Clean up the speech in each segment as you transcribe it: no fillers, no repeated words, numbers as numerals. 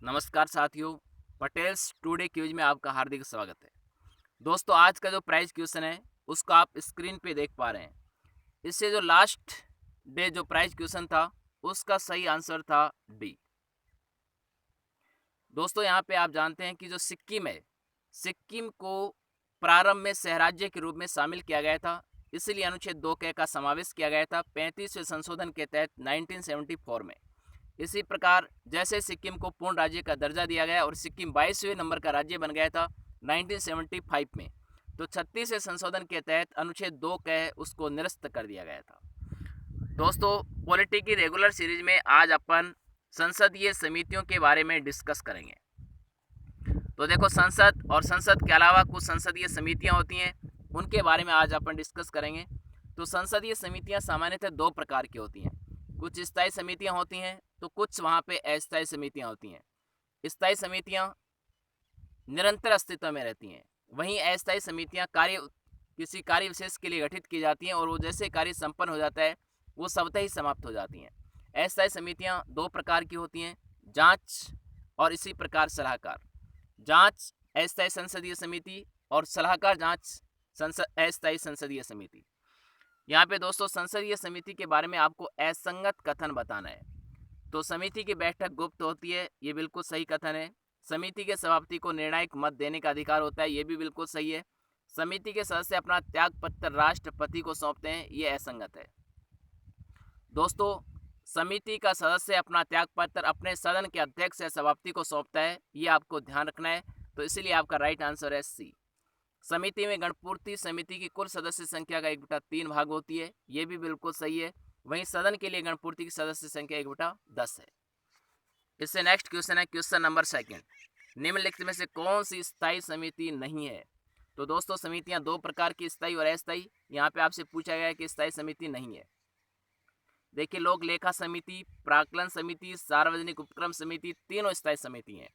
नमस्कार साथियों, Patels today quiz में आपका हार्दिक स्वागत है। दोस्तों, आज का जो प्राइज क्वेश्चन है उसको आप स्क्रीन पे देख पा रहे हैं। इससे जो लास्ट डे जो प्राइज क्वेश्चन था उसका सही आंसर था डी। दोस्तों, यहाँ पे आप जानते हैं कि जो सिक्किम है, सिक्किम को प्रारंभ में सहराज्य के रूप में शामिल किया गया था, इसलिए अनुच्छेद 2 का समावेश किया गया था 35वें संशोधन के तहत 1974 में। इसी प्रकार जैसे सिक्किम को पूर्ण राज्य का दर्जा दिया गया और सिक्किम 22वें नंबर का राज्य बन गया था 1975 में, तो 36वें संशोधन के तहत अनुच्छेद 2 उसको निरस्त कर दिया गया था। दोस्तों, पॉलिटी की रेगुलर सीरीज में आज अपन संसदीय समितियों के बारे में डिस्कस करेंगे। तो देखो, संसद और संसद के अलावा कुछ संसदीय समितियां होती हैं, उनके बारे में आज अपन डिस्कस करेंगे। तो संसदीय समितियां सामान्यतः दो प्रकार की होती हैं। कुछ स्थायी समितियां होती हैं तो कुछ वहाँ पे अस्थायी समितियां होती हैं। स्थायी समितियां निरंतर अस्तित्व में रहती हैं, वहीं अस्थायी समितियां किसी कार्य विशेष के लिए गठित की जाती हैं और वो जैसे कार्य संपन्न हो जाता है वो स्वतः ही समाप्त हो जाती हैं। अस्थायी समितियां दो प्रकार की होती हैं, जांच और इसी प्रकार सलाहकार। जांच अस्थायी संसदीय समिति और सलाहकार जांच अस्थायी संसदीय समिति। यहाँ पे दोस्तों संसदीय समिति के बारे में आपको असंगत कथन बताना है। तो समिति की बैठक गुप्त होती है, ये बिल्कुल सही कथन है। समिति के सभापति को निर्णायक मत देने का अधिकार होता है, ये भी बिल्कुल सही है। समिति के सदस्य अपना त्याग पत्र राष्ट्रपति को सौंपते हैं, ये असंगत है। दोस्तों, समिति का सदस्य अपना त्याग पत्र अपने सदन के अध्यक्ष या सभापति को सौंपता है, ये आपको ध्यान रखना है। तो इसलिए आपका राइट आंसर है सी। समिति में गणपूर्ति समिति की कुल सदस्य संख्या का 1/3 भाग होती है, ये भी बिल्कुल सही है। वहीं सदन के लिए गणपूर्ति की सदस्य संख्या 1/10 है। इससे नेक्स्ट क्वेश्चन है क्वेश्चन नंबर 2। निम्नलिखित में से कौन सी स्थायी समिति नहीं है? तो दोस्तों, समितियां दो प्रकार की, स्थायी और अस्थायी। यहाँ पे आपसे पूछा गया है कि स्थायी समिति नहीं है। देखिए, लोक लेखा समिति, प्राक्कलन समिति, सार्वजनिक उपक्रम समिति, तीनों स्थायी समिति हैं।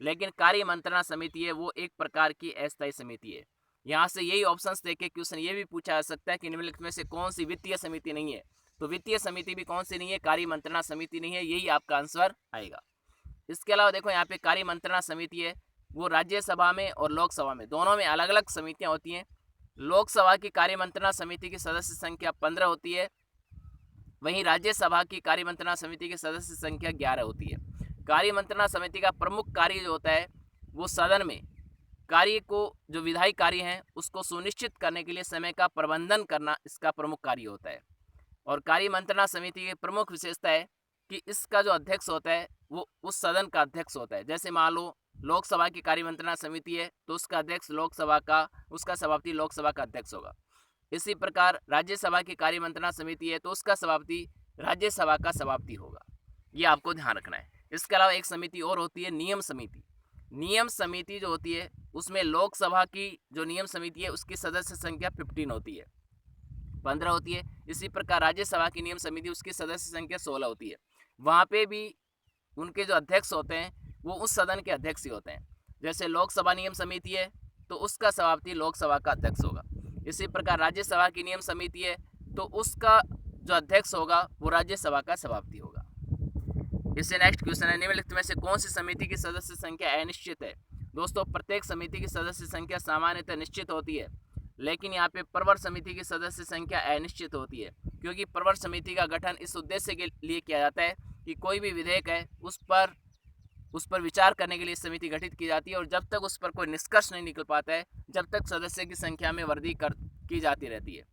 लेकिन कार्य मंत्रणा समिति है वो एक प्रकार की अस्थायी समिति है। यहाँ से यही ऑप्शंस देके क्वेश्चन ये भी पूछा जा सकता है कि निम्नलिखित में से कौन सी वित्तीय समिति नहीं है? तो वित्तीय समिति भी कौन सी नहीं है? कार्य मंत्रणा समिति नहीं है, यही आपका आंसर आएगा। इसके अलावा देखो, यहाँ पे कार्य मंत्रणा समिति है वो राज्यसभा में और लोकसभा में दोनों में अलग अलग समितियां होती हैं। लोकसभा की कार्य मंत्रणा समिति की सदस्य संख्या 15 होती है, वहीं राज्यसभा की कार्य मंत्रणा समिति की सदस्य संख्या 11 होती है। कार्य मंत्रणा समिति का प्रमुख कार्य जो होता है वो सदन में कार्य को, जो विधायी कार्य हैं उसको सुनिश्चित करने के लिए समय का प्रबंधन करना इसका प्रमुख कार्य होता है। और कार्य मंत्रणा समिति की प्रमुख विशेषता है कि इसका जो अध्यक्ष होता है वो उस सदन का अध्यक्ष होता है। जैसे मान लो लोकसभा की कार्य मंत्रणा समिति है तो उसका अध्यक्ष लोकसभा का, उसका सभापति लोकसभा का अध्यक्ष होगा। इसी प्रकार राज्यसभा की कार्य मंत्रणा समिति है तो उसका सभापति राज्यसभा का सभापति होगा, ये आपको ध्यान रखना है। इसके अलावा एक समिति और होती है नियम समिति। नियम समिति जो होती है उसमें लोकसभा की जो नियम समिति है उसकी सदस्य संख्या 15 होती है, 15 होती है। इसी प्रकार राज्यसभा की नियम समिति उसकी सदस्य संख्या 16 होती है। वहाँ पे भी उनके जो अध्यक्ष होते हैं वो उस सदन के अध्यक्ष ही होते हैं। जैसे लोकसभा नियम समिति है तो उसका सभापति लोकसभा का अध्यक्ष होगा। इसी प्रकार राज्यसभा की नियम समिति है तो उसका जो अध्यक्ष होगा वो राज्यसभा का सभापति होगा। इससे नेक्स्ट क्वेश्चन है, निम्नलिखित में से कौन सी समिति की सदस्य संख्या अनिश्चित है? दोस्तों, प्रत्येक समिति की सदस्य संख्या सामान्यतः निश्चित होती है, लेकिन यहाँ पे प्रवर समिति की सदस्य संख्या अनिश्चित होती है, क्योंकि प्रवर समिति का गठन इस उद्देश्य के लिए किया जाता है कि कोई भी विधेयक है उस पर विचार करने के लिए समिति गठित की जाती है, और जब तक उस पर कोई निष्कर्ष नहीं निकल पाता है जब तक सदस्य की संख्या में वृद्धि की जाती रहती है।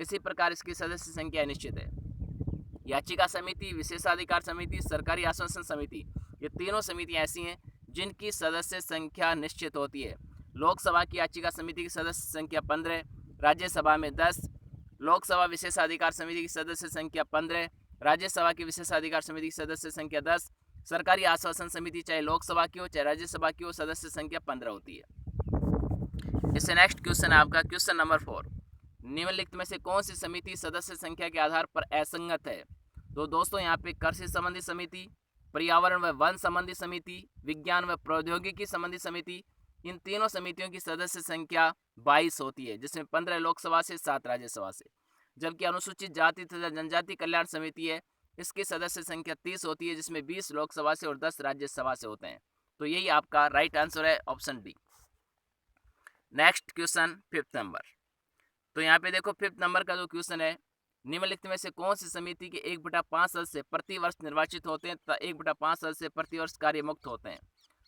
इसी प्रकार इसकी सदस्य संख्या निश्चित है। याचिका समिति, विशेषाधिकार समिति, सरकारी आश्वासन समिति, ये तीनों समितियां ऐसी हैं जिनकी सदस्य संख्या निश्चित होती है। लोकसभा की याचिका समिति की सदस्य संख्या 15, राज्यसभा में 10। लोकसभा विशेषाधिकार समिति की सदस्य संख्या 15, राज्यसभा की विशेषाधिकार समिति की सदस्य संख्या 10। सरकारी आश्वासन समिति चाहे लोकसभा की हो चाहे राज्यसभा की हो, सदस्य संख्या 15 होती है। इससे नेक्स्ट क्वेश्चन है आपका क्वेश्चन नंबर 4। निम्नलिखित में से कौन सी समिति सदस्य संख्या के आधार पर असंगत है? तो दोस्तों, यहाँ पे कृषि संबंधी समिति, पर्यावरण व वन संबंधी समिति, विज्ञान व प्रौद्योगिकी संबंधी समिति, इन तीनों समितियों की सदस्य संख्या 22 होती है, जिसमें 15 लोकसभा से 7 राज्यसभा से। जबकि अनुसूचित जाति तथा जनजाति कल्याण समिति है, इसकी सदस्य संख्या 30 होती है, जिसमें 20 लोकसभा से और 10 राज्यसभा से होते हैं। तो यही आपका राइट आंसर है option D. Next question 5th number. तो यहाँ पे देखो 5th नंबर का जो क्वेश्चन है, निम्नलिखित में से कौन सी समिति के 1/5 सदस्य प्रतिवर्ष निर्वाचित होते हैं तथा 1/5 सदस्य प्रतिवर्ष कार्य मुक्त होते हैं।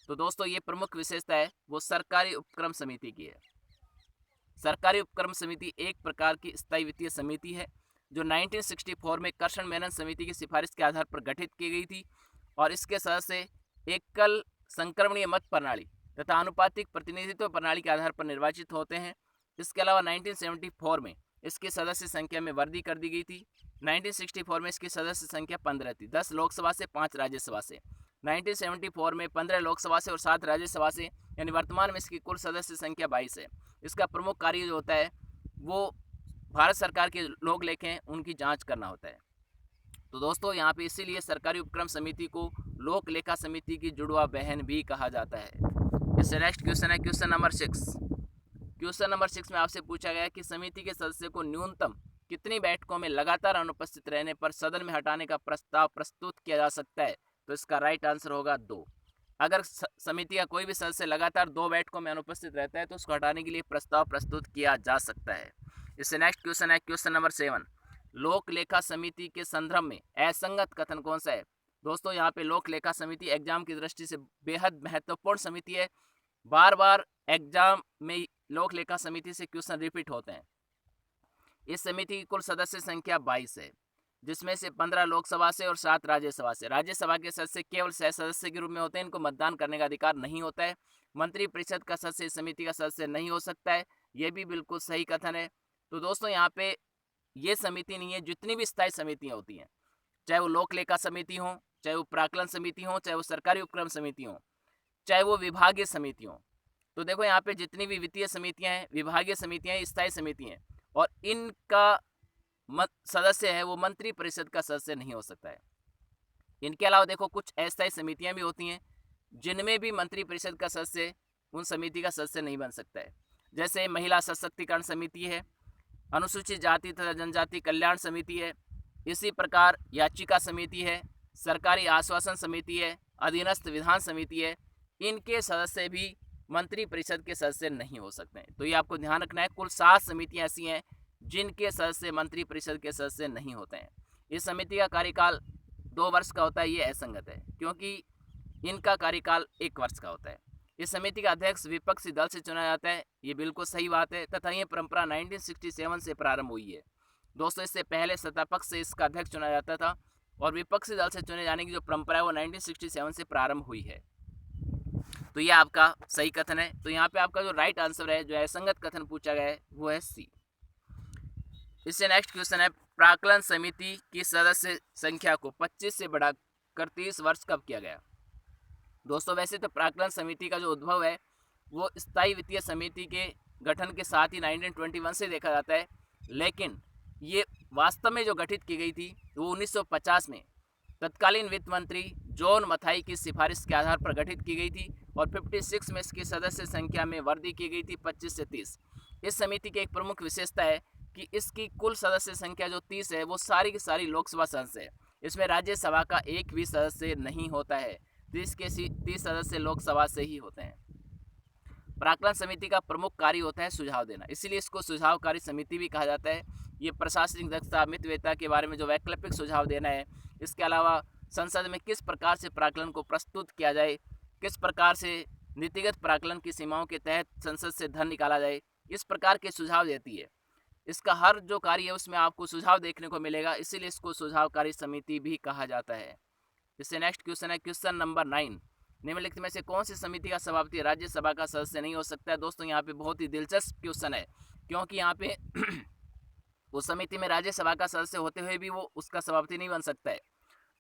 तो दोस्तों ये प्रमुख विशेषता है वो सरकारी उपक्रम समिति की है। सरकारी उपक्रम समिति एक प्रकार की स्थायी वित्तीय समिति है जो 1964 में करशन मेनन समिति की सिफारिश के आधार पर गठित की गई थी और इसके सदस्य एकल संक्रमणीय मत प्रणाली तथा आनुपातिक प्रतिनिधित्व प्रणाली के आधार पर निर्वाचित होते हैं। इसके अलावा 1974 में इसकी सदस्य संख्या में वृद्धि कर दी गई थी। 1964 में इसकी सदस्य संख्या 15 थी, 10 लोकसभा से 5 राज्यसभा से। 1974 में 15 लोकसभा से और 7 राज्यसभा से, यानी वर्तमान में इसकी कुल सदस्य संख्या 22 है। इसका प्रमुख कार्य जो होता है वो भारत सरकार के लोक लेखे हैं उनकी जांच करना होता है। तो दोस्तों यहाँ पे इसीलिए सरकारी उपक्रम समिति को लोक लेखा समिति की जुड़वा बहन भी कहा जाता है। इससे नेक्स्ट क्वेश्चन है क्वेश्चन नंबर 6। क्वेश्चन नंबर 6 में आपसे पूछा गया कि समिति के सदस्य को न्यूनतम कितनी बैठकों में लगातार अनुपस्थित रहने पर सदन में हटाने का प्रस्ताव प्रस्तुत किया जा सकता है। तो इसका राइट आंसर होगा 2। अगर समिति का कोई भी सदस्य लगातार 2 बैठकों में अनुपस्थित रहता है तो उसको हटाने के लिए प्रस्ताव प्रस्तुत किया जा सकता है। इससे नेक्स्ट क्वेश्चन है क्वेश्चन नंबर 7। लोक लेखा समिति के संदर्भ में असंगत कथन कौन सा है। दोस्तों यहाँ पे लोक लेखा समिति एग्जाम की दृष्टि से बेहद महत्वपूर्ण समिति है। बार बार एग्जाम में लोक लेखा समिति से क्वेश्चन रिपीट होते हैं। इस समिति की कुल सदस्य संख्या 22 है जिसमें से 15 लोकसभा से और 7 राज्यसभा से। राज्यसभा के सदस्य केवल सह सदस्य के रूप में होते हैं, इनको मतदान करने का अधिकार नहीं होता है। मंत्री परिषद का सदस्य इस समिति का सदस्य नहीं हो सकता है, ये भी बिल्कुल सही कथन है। तो दोस्तों यहाँ पे ये समिति नहीं है, जितनी भी स्थायी समितियाँ होती हैं, चाहे वो लोक लेखा समिति हो, चाहे वो प्राक्कलन समिति हो, चाहे वो सरकारी उपक्रम समिति हो, चाहे वो विभागीय समिति हो। तो देखो यहाँ पे जितनी भी वित्तीय समितियाँ हैं, विभागीय समितियाँ हैं, स्थायी समिति हैं और इनका सदस्य है वो मंत्री परिषद का सदस्य नहीं हो सकता है। इनके अलावा देखो कुछ अस्थायी समितियां भी होती हैं जिनमें भी मंत्री परिषद का सदस्य उन समिति का सदस्य नहीं बन सकता है। जैसे महिला सशक्तिकरण समिति है, अनुसूचित जाति तथा जनजाति कल्याण समिति है, इसी प्रकार याचिका समिति है, सरकारी आश्वासन समिति है, अधीनस्थ विधान समिति है। इनके सदस्य भी मंत्री परिषद के सदस्य नहीं हो सकते हैं। तो ये आपको ध्यान रखना है। कुल 7 समितियाँ ऐसी हैं जिनके सदस्य मंत्री परिषद के सदस्य नहीं होते हैं। इस समिति का कार्यकाल 2 वर्ष का होता है, ये असंगत है क्योंकि इनका कार्यकाल 1 वर्ष का होता है। इस समिति का अध्यक्ष विपक्षी दल से चुना जाता है, ये बिल्कुल सही बात है तथा ये परंपरा 1967 से प्रारंभ हुई है। दोस्तों इससे पहले सत्ता पक्ष से इसका अध्यक्ष चुना जाता था और विपक्षी दल से चुने जाने की जो परंपरा है वो 1967 से प्रारंभ हुई है। तो ये आपका सही कथन है। तो यहाँ पे आपका जो राइट आंसर है, जो असंगत कथन पूछा गया है, वो है सी। इससे नेक्स्ट क्वेश्चन है प्राक्कलन समिति की सदस्य संख्या को 25 से बढ़ाकर 30 वर्ष कब किया गया। दोस्तों वैसे तो प्राक्कलन समिति का जो उद्भव है वो स्थायी वित्तीय समिति के गठन के साथ ही 1921 से देखा जाता है, लेकिन ये वास्तव में जो गठित की गई थी वो 1950 में तत्कालीन वित्त मंत्री जॉन मथाई की सिफारिश के आधार पर गठित की गई थी और 56 में इसकी सदस्य संख्या में वृद्धि की गई थी 25 से 30। इस समिति की एक प्रमुख विशेषता है कि इसकी कुल सदस्य संख्या जो 30 है वो सारी की सारी लोकसभा सदस्य है। इसमें राज्यसभा का एक भी सदस्य नहीं होता है, 30 के 30 सदस्य लोकसभा से ही होते हैं। प्राक्कलन समिति का प्रमुख कार्य होता है सुझाव देना, इसीलिए इसको सुझावकारी समिति भी कहा जाता है। ये प्रशासनिक दक्षता मितव्ययता के बारे में जो वैकल्पिक सुझाव देना है, इसके अलावा संसद में किस प्रकार से प्राक्कलन को प्रस्तुत किया जाए, किस प्रकार से नीतिगत प्राक्कलन की सीमाओं के तहत संसद से धन निकाला जाए, इस प्रकार के सुझाव देती है। इसका हर जो कार्य है उसमें आपको सुझाव देखने को मिलेगा, इसीलिए इसको सुझावकारी समिति भी कहा जाता है। इससे नेक्स्ट क्वेश्चन है क्वेश्चन नंबर 9। निम्नलिखित में से कौन सी समिति का सभापति राज्यसभा का सदस्य नहीं हो सकता है। दोस्तों यहाँ पे बहुत ही दिलचस्प क्वेश्चन है क्योंकि यहाँ पे उस समिति में राज्यसभा का सदस्य होते हुए भी वो उसका सभापति नहीं बन सकता है।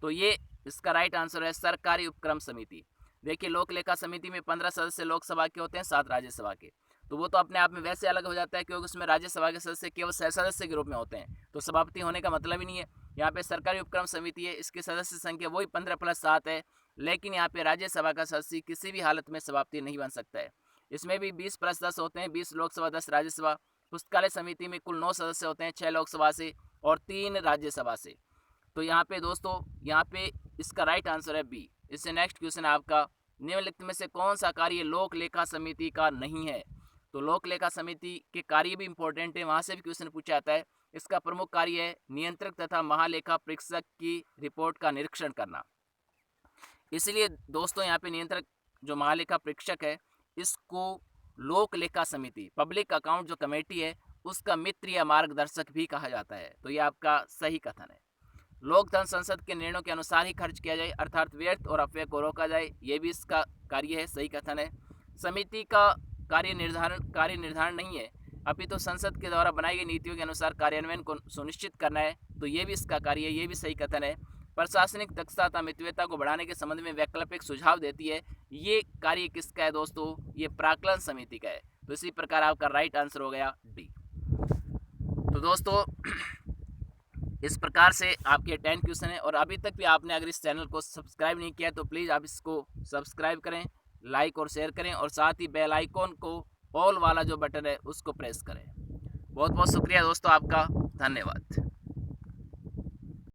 तो ये इसका राइट आंसर है सरकारी उपक्रम समिति। देखिए लोक लेखा समिति में 15 सदस्य लोकसभा के होते हैं, 7 राज्यसभा के, तो वो तो अपने आप में वैसे अलग हो जाता है क्योंकि उसमें राज्यसभा के सदस्य केवल सह सदस्य के रूप में होते हैं, तो सभापति होने का मतलब ही नहीं है। यहाँ पे सरकारी उपक्रम समिति है, इसकी सदस्य संख्या वही 15 + 7 है, लेकिन यहाँ पे राज्यसभा का सदस्य किसी भी हालत में सभापति नहीं बन सकता है। इसमें भी 20 + 10 होते हैं, 20 लोकसभा 10 राज्यसभा। पुस्तकालय समिति में कुल 9 सदस्य होते हैं, 6 लोकसभा से और 3 राज्यसभा से। तो यहाँ पे दोस्तों यहाँ पे इसका राइट आंसर है बी। इससे नेक्स्ट क्वेश्चन है आपका निम्नलिखित में से कौन सा कार्य लोक लेखा समिति का नहीं है? तो लोक लेखा समिति के कार्य भी इंपॉर्टेंट है, वहां से भी क्वेश्चन पूछा जाता है। इसका प्रमुख कार्य है नियंत्रक तथा महालेखा परीक्षक की रिपोर्ट का निरीक्षण करना। इसलिए दोस्तों यहाँ पे नियंत्रक जो महालेखा परीक्षक है, इसको लोक लेखा समिति, पब्लिक अकाउंट जो कमेटी है, उसका मित्र या मार्गदर्शक भी कहा जाता है। तो ये आपका सही कथन है। लोक धन संसद के निर्णयों के अनुसार ही खर्च किया जाए, अर्थात व्यर्थ और अपव्यय को रोका जाए, ये भी इसका कार्य है, सही कथन है। समिति का कार्य निर्धारण नहीं है, अपितु तो संसद के द्वारा बनाई गई नीतियों के अनुसार कार्यान्वयन को सुनिश्चित करना है, तो ये भी इसका कार्य है, ये भी सही कथन है। प्रशासनिक दक्षता तथा मितव्ययता को बढ़ाने के संबंध में वैकल्पिक सुझाव देती है, ये कार्य किसका है दोस्तों? ये प्राक्कलन समिति का है। तो इसी प्रकार आपका राइट आंसर हो गया डी। तो दोस्तों इस प्रकार से आपके 10 क्वेश्चन है, और अभी तक भी आपने अगर इस चैनल को सब्सक्राइब नहीं किया तो प्लीज़ आप इसको सब्सक्राइब करें, लाइक और शेयर करें, और साथ ही बेल आइकॉन को ऑल वाला जो बटन है उसको प्रेस करें। बहुत बहुत शुक्रिया दोस्तों आपका, धन्यवाद।